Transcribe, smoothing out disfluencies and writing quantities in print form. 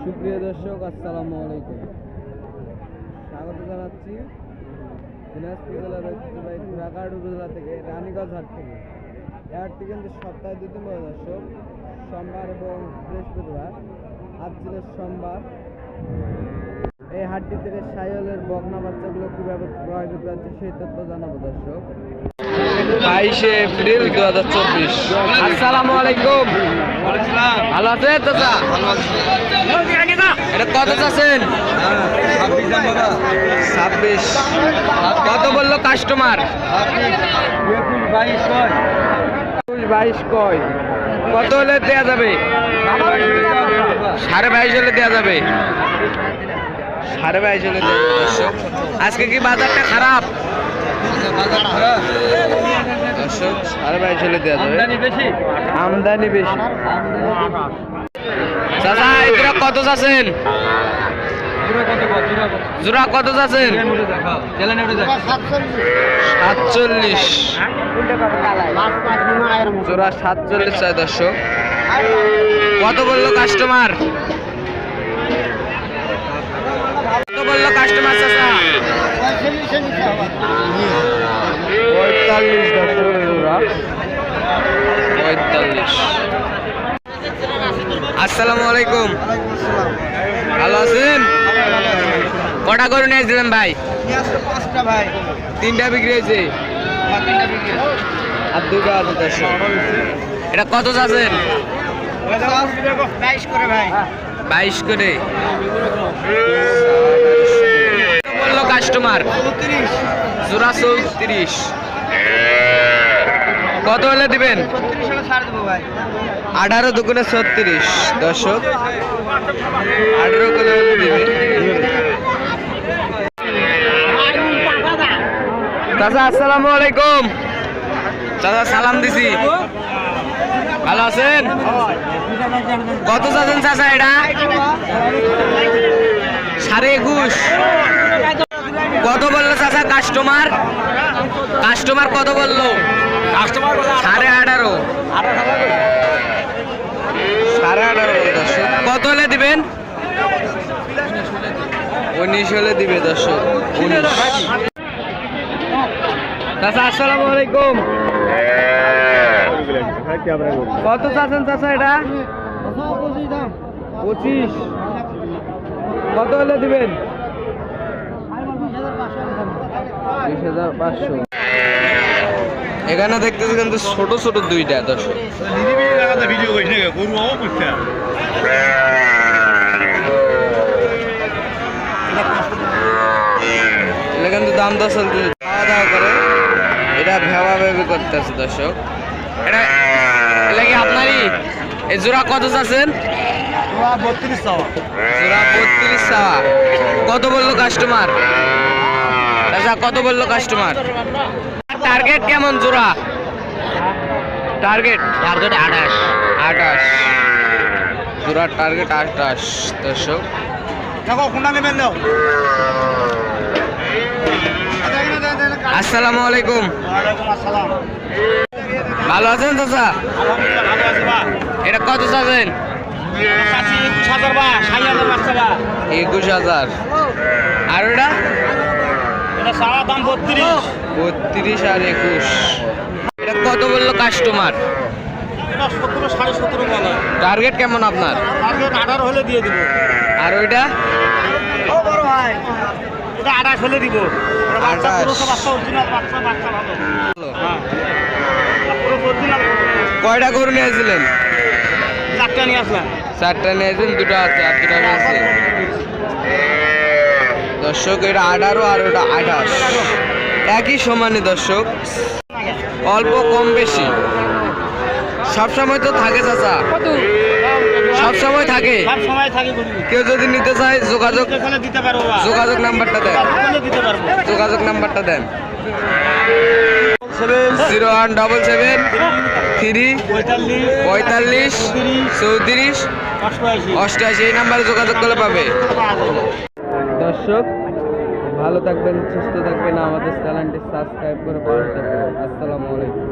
সুপ্রিয় দর্শক, আসসালামু আলাইকুম। স্বাগত জানাচ্ছি দিনাজপুর জেলার ঐতিহ্যবাহী ঘোড়াঘাট উপজেলা থেকে, রানীগঞ্জ হাট থেকে। এই হাটটি কিন্তু সপ্তাহে 2 দিন বসে দর্শক, সোমবার এবং বৃহস্পতিবার। আজ ছিল সোমবার। এই হাটটি থেকে সাইওয়ালের বকনা বাচ্চাগুলো কিভাবে ক্রয় বিক্রয় হচ্ছে সেই তথ্য জানাবো দর্শক। 22 এপ্রিল 2024। আসসালামু আলাইকুম। ভালো আছেন চাচা? এটা কত চাচ্ছেন? 26। কত বললো কাস্টমার? 22 কয়। কত হলে দেওয়া যাবে? 22.5 হলে দেওয়া যাবে। 22.5 হলে দেওয়া যাবে। আজকে কি বাজারটা খারাপ? দর্শক 22.5 হলে দেওয়া যাবে। আমদানি বেশি। চাচা এগুলো কত চাচ্ছেন? জোড়া কত চাচ্ছেন? 47। জোড়া 47 চাই দর্শক। কত বললো কাস্টমার? কত বললো কাস্টমার চাচা? 45 দর্শক। জোড়া 45। আসসালামু আলাইকুম। ভালো আছেন? কটা গরু নিয়েছিলেন ভাই? 5টা ভাই। 3টা বিক্রি হয়েছে আর 2টা আছে দর্শক। এটা কত চাচ্ছেন? 22 করে ভাই। 22 করে। বললো কাস্টমার? 34। জোড়া 34। কত হলে দিবেন? 36 হলে ছাড় দেবো ভাই। 18 দুগুণে 36 দর্শক। 18 করে হলে দিবেন। চাচা আসসালামু আলাইকুম। চাচা সালাম দিছি। ভালো আছেন? কত চাচ্ছেন চাচা এটা? 21.5। কত বললো চাচা কাস্টমার? কাস্টমার কত বললো? 18.5। 18.5 দর্শক। কত হলে দিবেন? 19 হলে দিবে দর্শক। 19। চাচা আসসালামু আলাইকুম। কত চাচ্ছেন চাচা এটা? 25। কত হলে দিবেন? 20,500। এখানে দেখতেছি কিন্তু ছোট ছোট 2টা দর্শক। এটা কিন্তু দাম দর চলতে খাওয়া দাওয়া করে। এটা ভেবা ভেবি করতেছে দর্শক। এটা কি আপনারই? এই জোড়া কত চাচ্ছেন? 32 চাওয়া। জোড়া 32 চাওয়া। কত বললো কাস্টমার? আচ্ছা কত বললো কাস্টমার? টার্গেট কেমন জোড়া? টার্গেট 28। জোড়ার টার্গেট 28 দর্শক। দেখো কোনটা নেবেন দাও। আসসালামু আলাইকুম। ওয়ালাইকুম আসসালাম। ভালো আছেন চাচা? আলহামদুলিল্লাহ ভালো আছি বা। এটা কত চাচ্ছেন? 21,000 বা 60,000 বাচ্চা বা। 21,000। আর ওটা? এটা সারা দাম 32। 32 আর 21। এটা কত বললো কাস্টমার? এটা 17 17.5 বলে। টার্গেট কেমন আপনার? টার্গেট 18 হলে দিয়ে দিব। আর ওইটা? ও বড় ভাই, এটা 28 হলে দিব। বাচ্চা 28। পুরো বাচ্চা অরিজিনাল বাচ্চা ভালো। হ্যাঁ, পুরো অরিজিনাল। কয়টা গরু নিয়েছিলেন? 4টা নিয়ে আসলাম। 4টা নিয়েছেন, 2টা আছে আর 2টা রয়েছে দর্শক। এটা 18 আর ওটা 28, একই সমানে দর্শক, অল্প কম বেশি সবসময় তো থাকে চাচা, সবসময় থাকে। সব সময় থাকে। কেউ যদি নিতে চায় যোগাযোগ দিতে পারবো। যোগাযোগ নাম্বারটা দেন। দিতে পারবো। যোগাযোগ নাম্বারটা দেন। 0177 3 45 34 88। এই নাম্বারে যোগাযোগ করলে পাবে। দর্শক ভালো থাকবেন, সুস্থ থাকবেন, আমাদের চ্যানেলটি সাবস্ক্রাইব করে পাশে থাকবেন। আসসালামু আলাইকুম।